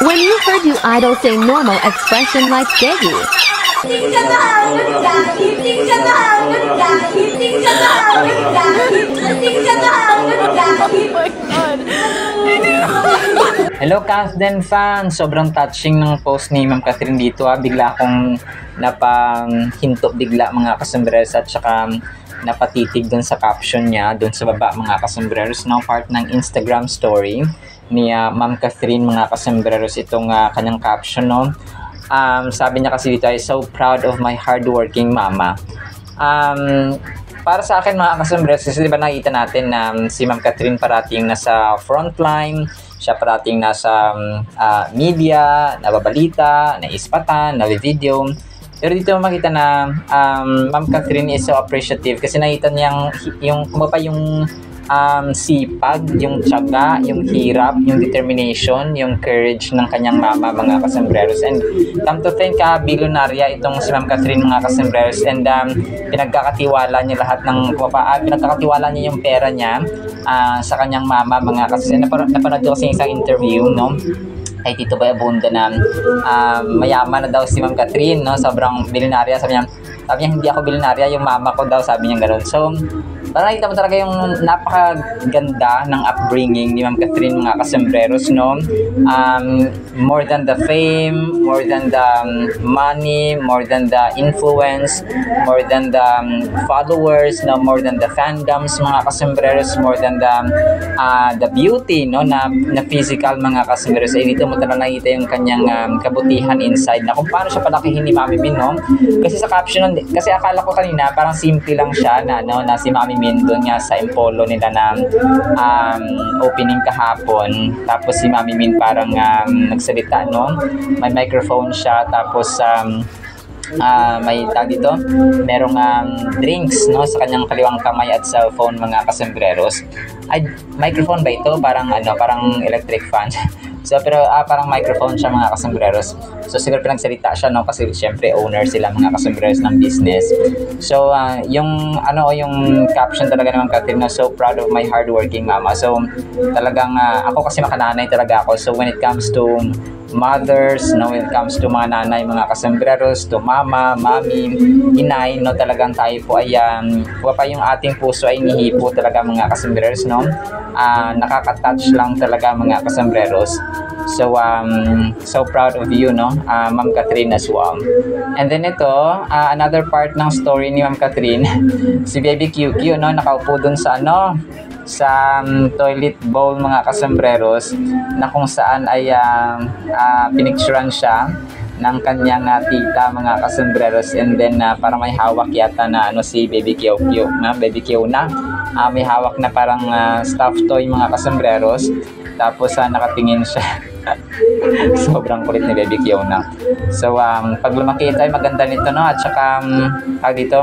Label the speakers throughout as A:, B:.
A: When you heard your idol say normal expression like Gegi,
B: Hello Kasden fans! Sobrang touching ng post ni Ma'am Catherine dito Bigla akong napanghinto bigla mga kasembreros at saka napatitig dun sa caption niya dun sa baba mga kasembreros no? Part ng Instagram story ni Ma'am Catherine mga kasembreros itong kanyang caption no? Sabi niya kasi dito ay so proud of my hardworking mama. Para sa akin mga kasembreros kasi diba nakita natin na si Ma'am Catherine parating nasa frontline, siya parating nasa media, nababalita, naispatan, nabi-video. Pero dito makita na Ma'am Catherine is so appreciative kasi nakita niyang yung sipag, yung tiyaga, yung hirap, yung determination, yung courage ng kanyang mama mga kasembreros. And come to think, billionaire itong si Ma'am Catherine mga kasembreros, and pinagkakatiwala niya lahat ng pinagkakatiwala niya yung pera niya sa kanyang mama mga kasembreros. Napanood ko kasi isang interview no kay Tito Boy Abunda na mayaman na daw si Ma'am Catherine no, sobrang billionaire. Sabi niya hindi ako billionaire, yung mama ko daw, sabi niya gano'n. So parang nakita mo talaga yung napakaganda ng upbringing ni Ma'am Catherine mga kasembreros no. More than the fame, more than the money, more than the influence, more than the followers no, more than the fandoms mga kasembreros, more than the beauty no na physical mga kasembreros. Dito mo talaga nakita yung kanyang kabutihan inside na kung paano siya palakihin ni Mami Min no. Kasi sa caption kasi akala ko kanina parang simple lang siya na no, na si Mami Min doon nga sa Impolo nila na opening kahapon, tapos si Mami Min parang nagsalita no, may microphone siya, tapos may tag dito, merong drinks no sa kanyang kaliwang kamay at cellphone mga kasembreros. Ay, microphone ba ito? Parang parang electric fan. So pero parang microphone siya mga kasembreros. So siguro pinagsalita siya no, kasi syempre owner sila mga kasembreros ng business. So yung caption talaga naman Catherine na so proud of my hardworking mama. So talagang ako kasi makananay talaga ako. So when it comes to mothers no, when it comes to mga nanay mga kasembreros, to mama, mami, inay no, talagang tayo po ay pa yung ating puso ay nihipo talaga mga kasembreros no. Nakaka-touch lang talaga mga kasembreros. So so proud of you no, Ma'am Catherine as well. And then ito another part ng story ni Ma'am Catherine si Baby QQ no, nakaupo dun sa sa toilet bowl mga kasembreros na kung saan ay pinicturean siya ng kanyang tita mga kasembreros, and then parang may hawak yata na si Baby QQ na Baby Q na may hawak na parang stuffed toy mga kasembreros, tapos nakatingin siya. Sobrang kulit ni Baby Kiona. So pag lumaki ito ay maganda nito no, at saka dito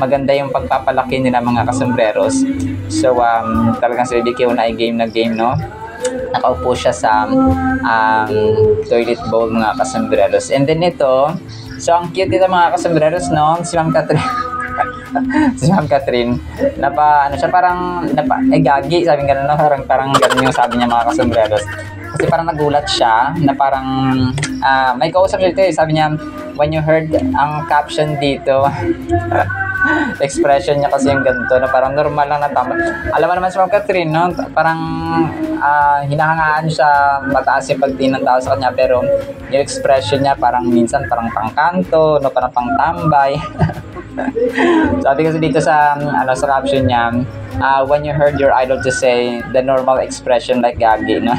B: maganda yung pagpapalaki nila mga kasembreros. So talagang si Baby Kiona ay game na game no. Nakaupo siya sa toilet bowl mga kasembreros. And then ito, so ang cute dito mga kasembreros no, si Ma'am Catherine. Si Ma'am Catherine siya parang gagi, sabi gano'n no, parang gano'n yung sabi niya mga kasembreros. Kasi parang nagulat siya na parang may kausap siya dito sabi niya when you heard ang caption dito expression niya kasi yung ganito na parang normal lang na tama. Alam mo naman si Ma'am Catherine no, parang hinahangaan siya, mataas yung pagtingin ng tao sa kanya, pero yung expression niya parang minsan parang pangkanto no, parang pangtambay. Sabi kasi dito sa sa caption niya, when you heard your idol to say the normal expression like gagi no.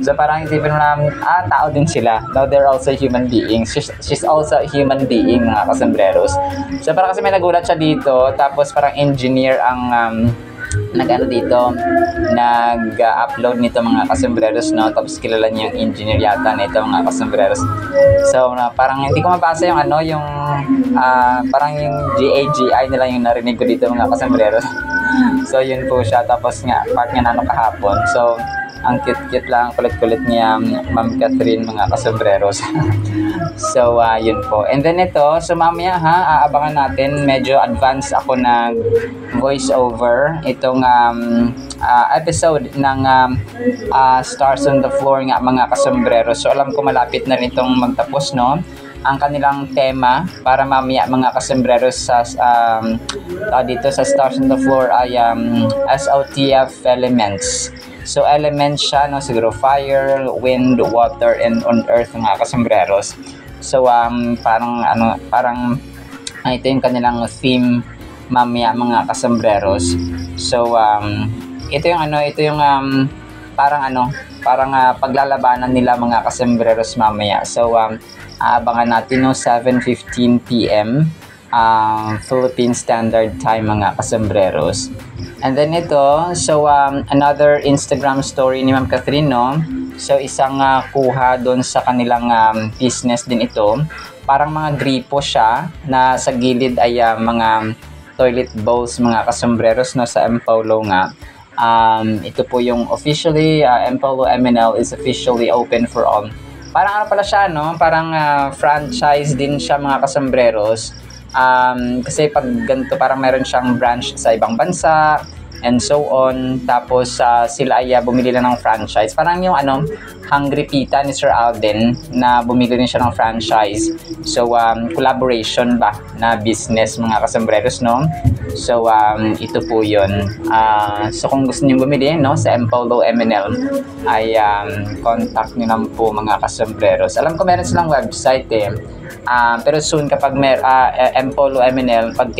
B: So parang isipin mo na tao din sila no, they're also human beings. She's also a human being mga kasembreros. So parang kasi may nagulat siya dito, tapos parang engineer ang dito nag-upload nito mga kasembreros no, tapos kilala niya yung engineer yata nito mga kasembreros. So parang hindi ko mabasa yung yung parang yung GAGI nila yung narinig ko dito mga kasembreros. So yun po siya, tapos nga part nga kahapon. So Ang cute-cute lang, kulit-kulit niya, Ma'am Catherine, mga kasombreros. So, yun po. And then ito, so mamaya aabangan natin, medyo advance ako na voice over itong episode ng Stars on the Floor nga, mga kasombreros. So, alam ko malapit na rin itong magtapos, no? Ang kanilang tema para mamaya, mga kasombreros, sa dito sa Stars on the Floor ay SOTF elements. So elements siya, no, siguro fire, wind, water, and on earth, mga kasombreros. So parang ito yung kanilang theme mamaya, mga kasombreros. So ito yung parang paglalabanan nila, mga kasombreros, mamaya. So aabangan natin, no, 7:15 PM Philippine Standard Time, mga kasombreros. And then ito, so another Instagram story ni Ma'am Catherine, no? So isang kuha doon sa kanilang business din ito. Parang mga gripo siya na sa gilid ay mga toilet bowls, mga kasombreros, no, sa Empolo nga. Ito po yung officially, Empolo MNL is officially open for all. Parang pala siya, no? Parang franchise din siya, mga kasombreros. Kasi pag ganito, parang meron siyang branch sa ibang bansa and so on. Tapos sila ay bumili lang ng franchise. Parang yung Hungry Pita ni Sir Alden na bumili rin siya ng franchise. So collaboration ba na business, mga kasombreros, no? So ito po yun. So kung gusto niyo bumili, no, sa Empolo MNL ay contact niyo lang po, mga kasombreros. Alam ko meron silang website pero soon kapag Empolo MNL, pag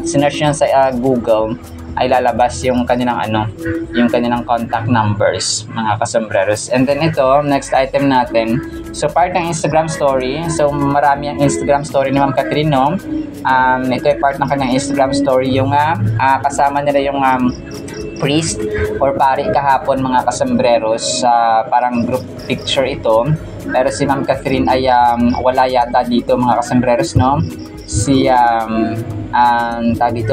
B: sinearch nyo sa Google, ay lalabas yung kanilang contact numbers, mga kasombreros. And then ito, next item natin. So part ng Instagram story. So marami ang Instagram story ni Ma'am Catherine, no? Ito ay part ng kanyang Instagram story, yung kasama nila yung priest or pari kahapon, mga kasombreros. Parang group picture ito. Pero si Ma'am Catherine ay wala yata dito, mga kasombreros, no? Si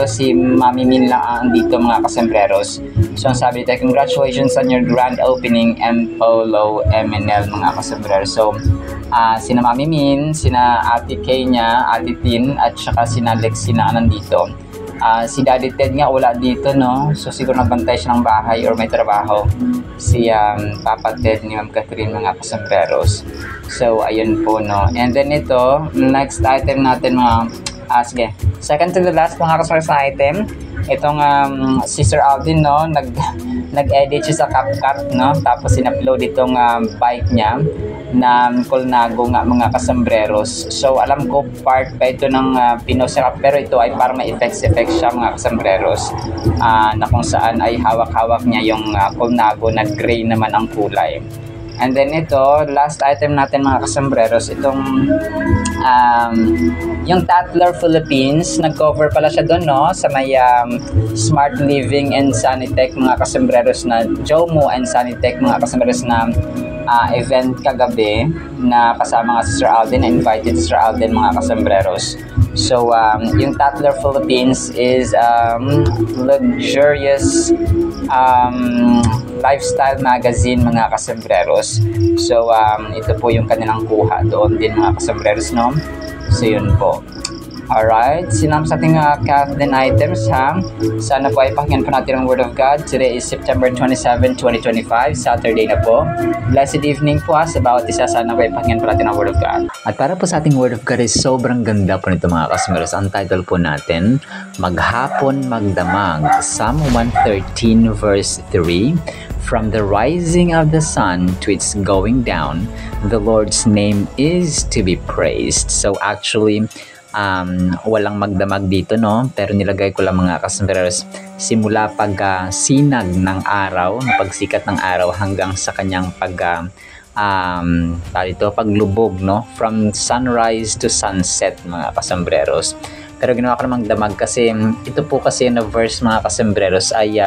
B: si Mami Min lang ang dito, mga kasombreros. So ang sabi dito, congratulations on your grand opening, Empolo MNL, mga kasombreros. So sina Mami Min, sina Ate Kay niya, Ate Tin, at saka sina Lexi na nandito. Si Daddy Ted nga wala dito, no? So siguro nagbantay siya ng bahay or may trabaho. Si Papa Ted ni Ma'am Catherine, mga kasombreros. So ayun po, no? And then ito, next item natin, mga sige, second to the last, mga kasombreros, item. Itong si Sir Alden, no? Nag-edit siya sa CapCut, no? Tapos in-upload itong bike niya na Colnago nga, mga kasombreros. So alam ko part pa ito ng pinost niya, pero ito ay parang may effects siya, mga kasombreros, na kung saan ay hawak-hawak niya yung Colnago na gray naman ang kulay. And then ito, last item natin, mga kasombreros, itong yung Tatler Philippines. Nag-cover pala siya doon, no, sa may Smart Living and Sanitech, mga kasombreros, na Jomo and Sanitech, mga kasombreros, na event kagabi na kasama nga si Sir Alden, invited si Sir Alden, mga kasombreros. So yung Tatler Philippines is luxurious lifestyle magazine, mga kasombreros. So ito po yung kanilang kuha doon din, mga kasombreros, no? So yun po. Alright, sinam sa ating Kathleen items, ha. Sana po ay pakinggan po natin ang Word of God. Today is September 27, 2025, Saturday na po. Blessed evening po, sa bawat isa. Sana po ay pakinggan po natin ang Word of God.
C: At para po sa ating Word of God is sobrang ganda po nito, mga kasombreros. Ang title po natin, Maghapon Magdamag, Psalm 113 verse 3. From the rising of the sun to its going down, the Lord's name is to be praised. So actually, walang magdamag dito, no? Pero nilagay ko lang, mga kasombreros, simula pag sinag ng araw, pagsikat ng araw hanggang sa kanyang paglubog, no? From sunrise to sunset, mga kasombreros. Pero ginawa ko namang damag kasi ito po kasi na verse, mga kasombreros, ay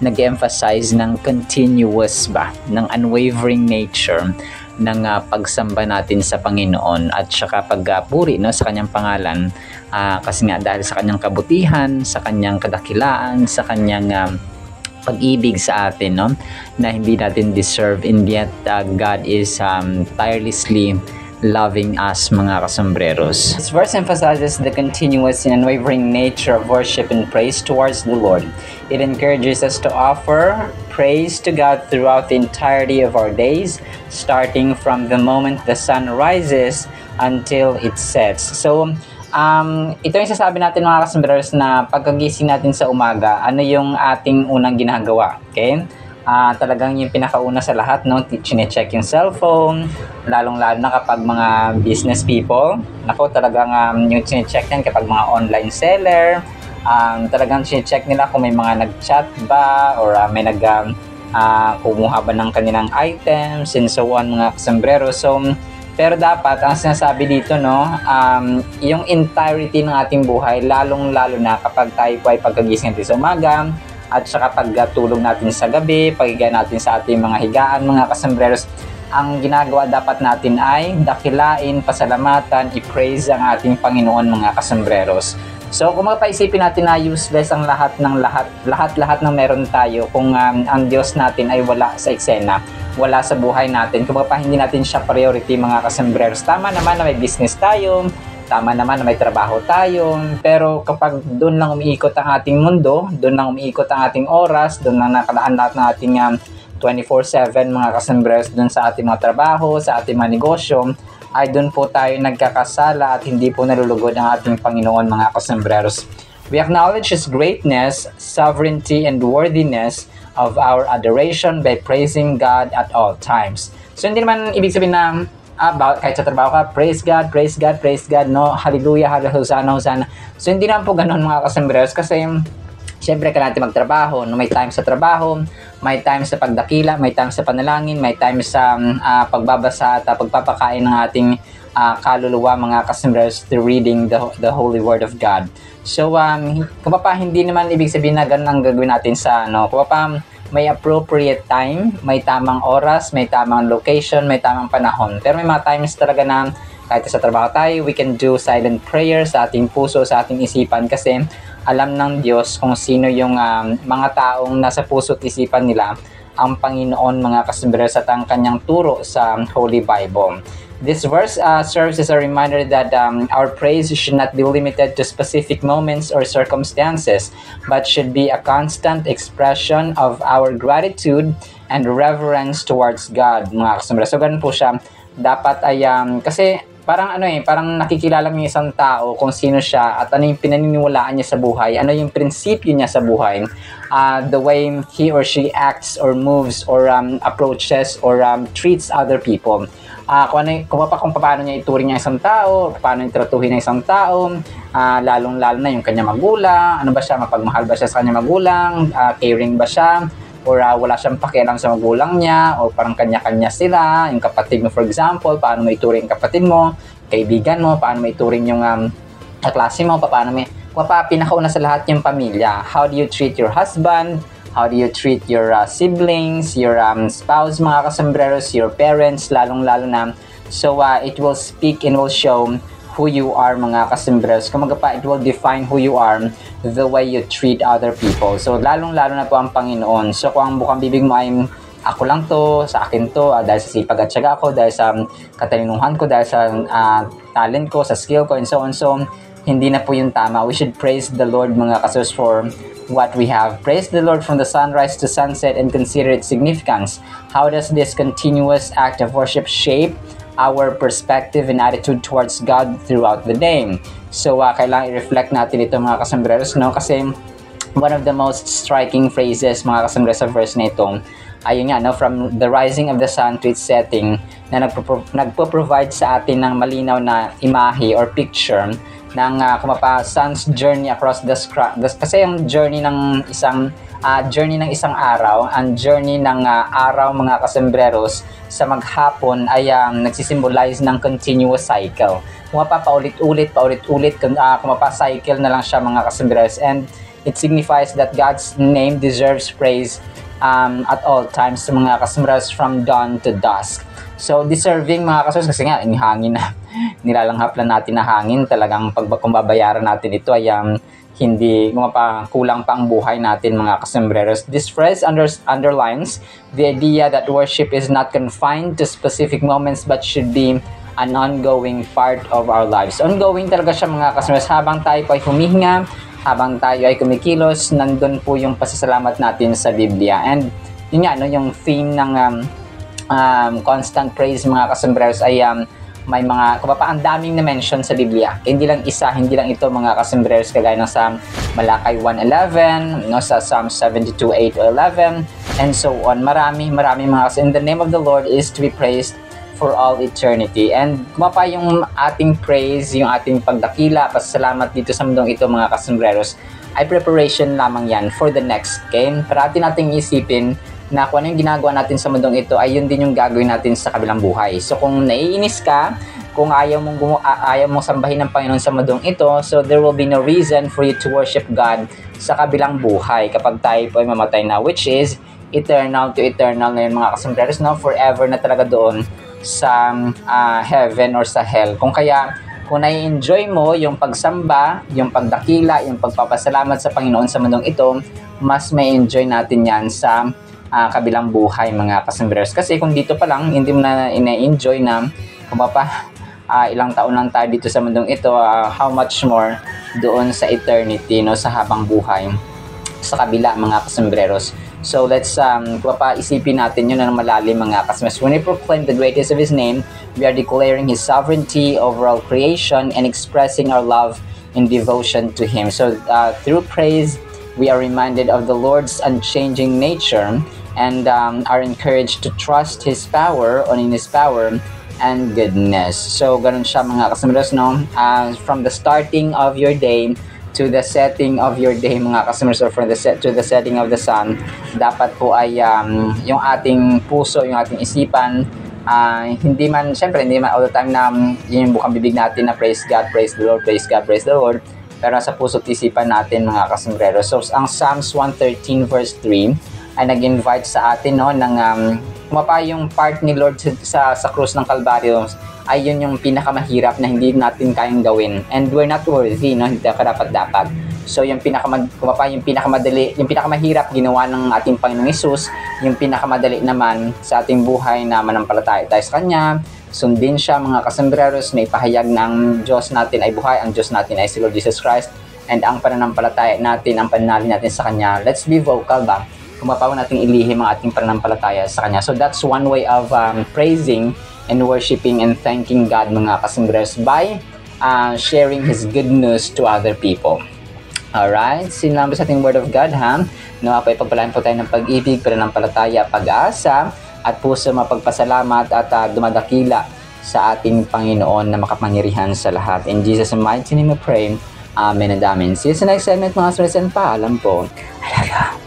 C: nag-emphasize ng continuous ng unwavering nature ng pagsamba natin sa Panginoon at saka pagpuri, no, sa kanyang pangalan, kasi nga dahil sa kanyang kabutihan, sa kanyang kadakilaan, sa kanyang pag-ibig sa atin, no? Na hindi natin deserve, and yet God is tirelessly loving us, mga kasombreros.
B: This verse emphasizes the continuous and unwavering nature of worship and praise towards the Lord. It encourages us to offer praise to God throughout the entirety of our days, starting from the moment the sun rises until it sets. So, ito yung sasabi natin, mga kasombreros, na pagkagising natin sa umaga, ano yung ating unang ginagawa, okay? Talagang yung pinakauna sa lahat, no? Chine-check yung cellphone, lalong-lalo na kapag mga business people. Nako, talagang yung chine-check yan kapag mga online seller. Talagang chine-check nila kung may mga nag-chat ba, or may kumuha ba ng kanilang items, and so on, mga kasombreros. So, pero dapat, ang sinasabi dito, no, yung entirety ng ating buhay, lalong-lalo na kapag tayo po ay pagkagising natin sa umaga, at saka pagtulog natin sa gabi, paghiga natin sa ating mga higaan, mga kasombreros, ang ginagawa dapat natin ay dakilain, pasalamatan, i-praise ang ating Panginoon, mga kasombreros. So, kung mapaisipin natin na useless ang lahat ng meron tayo kung ang Diyos natin ay wala sa eksena, wala sa buhay natin, kung hindi natin siya priority, mga kasombreros. Tama naman na may business tayo, tama naman na may trabaho tayo, pero kapag doon lang umiikot ang ating mundo, doon lang umiikot ang ating oras, doon lang nakalaan lahat ng ating 24/7, mga kasombreros, doon sa ating mga trabaho, sa ating mga negosyo, ay doon po tayo nagkakasala at hindi po nalulugod ang ating Panginoon, mga kasombreros. We acknowledge His greatness, sovereignty, and worthiness of our adoration by praising God at all times. So, hindi naman ibig sabihin na kahit sa trabaho ka, praise God, praise God, praise God, no? Hallelujah, hallelujah, hosanna, hosanna. So, hindi naman po ganun, mga kasombreros, kasi syempre kailangan natin magtrabaho, no? May time sa trabaho, may time sa pagdakila, may time sa panalangin, may time sa pagbabasa at pagpapakain ng ating kaluluwa, mga kasombreros, through reading the Holy Word of God. So, kung pa hindi naman ibig sabihin na ganun ang gagawin natin sa, kung pa may appropriate time, may tamang oras, may tamang location, may tamang panahon. Pero may mga times talaga na kahit sa trabaho tayo, we can do silent prayer sa ating puso, sa ating isipan, kasi alam ng Diyos kung sino yung mga taong nasa puso at isipan nila ang Panginoon, mga kasombreros, at ang kanyang turo sa Holy Bible. This verse serves as a reminder that our praise should not be limited to specific moments or circumstances, but should be a constant expression of our gratitude and reverence towards God, mga kasombreros. So, ganun po siya. Dapat ay, kasi parang parang nakikilala mo yung isang tao kung sino siya at ano yung pinaniniwalaan niya sa buhay, ano yung prinsipyo niya sa buhay, the way he or she acts or moves or approaches or treats other people. Kung paano niya ituring niya isang tao, paano niya tratuhin ng isang tao, lalong-lalo na yung kanya magulang, ano ba siya, mapagmahal ba siya sa kanya magulang, caring ba siya, or wala siyang pakialam sa magulang niya, o parang kanya-kanya sila, yung kapatid mo, for example, paano mo ituring kapatid mo, kaibigan mo, paano mo ituring yung klase mo, pinakauna sa lahat yung pamilya. How do you treat your husband? How do you treat your siblings, your spouse, mga kasombreros, your parents, lalong-lalo na. So, it will speak and will show who you are, mga kasombreros. It will define who you are, the way you treat other people. So, lalong-lalo na po ang Panginoon. So, kung ang bukang bibig mo ay ako lang to, sa akin to, dahil sa sipag at syaga ko, dahil sa katalinuhan ko, dahil sa talent ko, sa skill ko, and so on. So, hindi na po yung tama. We should praise the Lord, mga kasos, for what we have. Praise the Lord from the sunrise to sunset and consider its significance. How does this continuous act of worship shape our perspective and attitude towards God throughout the day? So, kailangan i-reflect natin ito, mga kasombreros, no? Kasi one of the most striking phrases, mga kasombreros, sa verse na ito, ayun nga, no? From the rising of the sun to its setting, na nagpo-provide sa atin ng malinaw na imahe or picture ng sun's journey across the sky. Kasi yung journey ng isang araw, ang journey ng araw, mga kasombreros, sa maghapon ay nagsisimbolize ng continuous cycle. Paulit-ulit, cycle na lang siya, mga kasombreros, and it signifies that God's name deserves praise at all times, mga kasombreros, from dawn to dusk. So, deserving, mga kasombreros, kasi nga, yung hangin na nilalanghap lang natin na hangin, talagang kung babayaran natin ito ay hindi kulang pa ang buhay natin mga kasembreros. This phrase underlines the idea that worship is not confined to specific moments but should be an ongoing part of our lives. Ongoing talaga siya mga kasembreros. Habang tayo po ay humihinga, habang tayo ay kumikilos, nandun po yung pasasalamat natin sa Biblia. And yun nga, no, yung theme ng constant praise mga kasembreros ay may mga ang daming na-mention sa Biblia. Hindi lang isa, hindi lang ito mga kasembreros, kagaya ng sa Malakay 1:11, no, sa Psalm 72:8-11, and so on. Marami mga kasi. In the name of the Lord is to be praised for all eternity. And yung ating praise, yung ating pagdakila, pasasalamat dito sa mundong ito mga kasembreros, ay preparation lamang yan for the next game. Parati nating isipin na kung ano yung ginagawa natin sa mundong ito ay yun din yung gagawin natin sa kabilang buhay. So kung naiinis ka, kung ayaw mong sambahin ng Panginoon sa mundong ito, so there will be no reason for you to worship God sa kabilang buhay kapag tayo po ay mamatay na, which is eternal to eternal na yun mga kasembreros, no? Forever na talaga doon sa heaven or sa hell. Kung nai-enjoy mo yung pagsamba, yung pagdakila, yung pagpapasalamat sa Panginoon sa mundong ito, mas may enjoy natin yan sa kabilang buhay mga kasembreros. Kasi kung dito pa lang hindi mo na ina-enjoy na ilang taon lang tayo dito sa mundong ito, how much more doon sa eternity, no, sa habang buhay sa kabila mga kasembreros. So let's isipin natin yun na malalim mga kasembreros. When we proclaim the greatness of His name, we are declaring His sovereignty over all creation and expressing our love and devotion to Him. So through praise, we are reminded of the Lord's unchanging nature and are encouraged to trust His power in His power and goodness. So ganun siya mga kasembreros, no? From the starting of your day to the setting of your day mga kasembreros, or to the setting of the sun, dapat po ay yung ating puso, yung ating isipan, hindi man all the time na yun yung bukang bibig natin na praise God, praise the Lord, praise God, praise the Lord, pero sa puso't isipan natin mga kasembreros. So ang Psalms 113 verse 3 ay nag-invite sa atin, no, ng yung part ni Lord sa krus ng Kalbaryo ay yun yung pinakamahirap na hindi natin kayang gawin, and we're not worthy, no, hindi dapat. So yung pinakamahirap ginawa ng ating Panginoong Hesus, yung pinakamadali naman sa ating buhay na manampalataya tayo sa Kanya, sundin siya mga kasembreros, na ipahayag ng Diyos natin ay buhay, ang Diyos natin ay si Lord Jesus Christ, and ang pananampalataya natin, ang pananalig natin sa Kanya, let's be vocal ba? Huwag nating ilihim ang ating pananampalataya sa Kanya. So that's one way of praising and worshiping and thanking God mga kasembreros, by sharing His good news to other people. Alright, sinama sa ating Word of God, ha? Nawa po ipagpalain po tayo ng pag-ibig, pananampalataya, pag-asa, at puso mapagpasalamat at dumadakila sa ating Panginoon na makapangyarihan sa lahat. In Jesus' mighty name we pray. Amen and amen. See you sa next segment mga kasembreros, and paalam po. Alaga.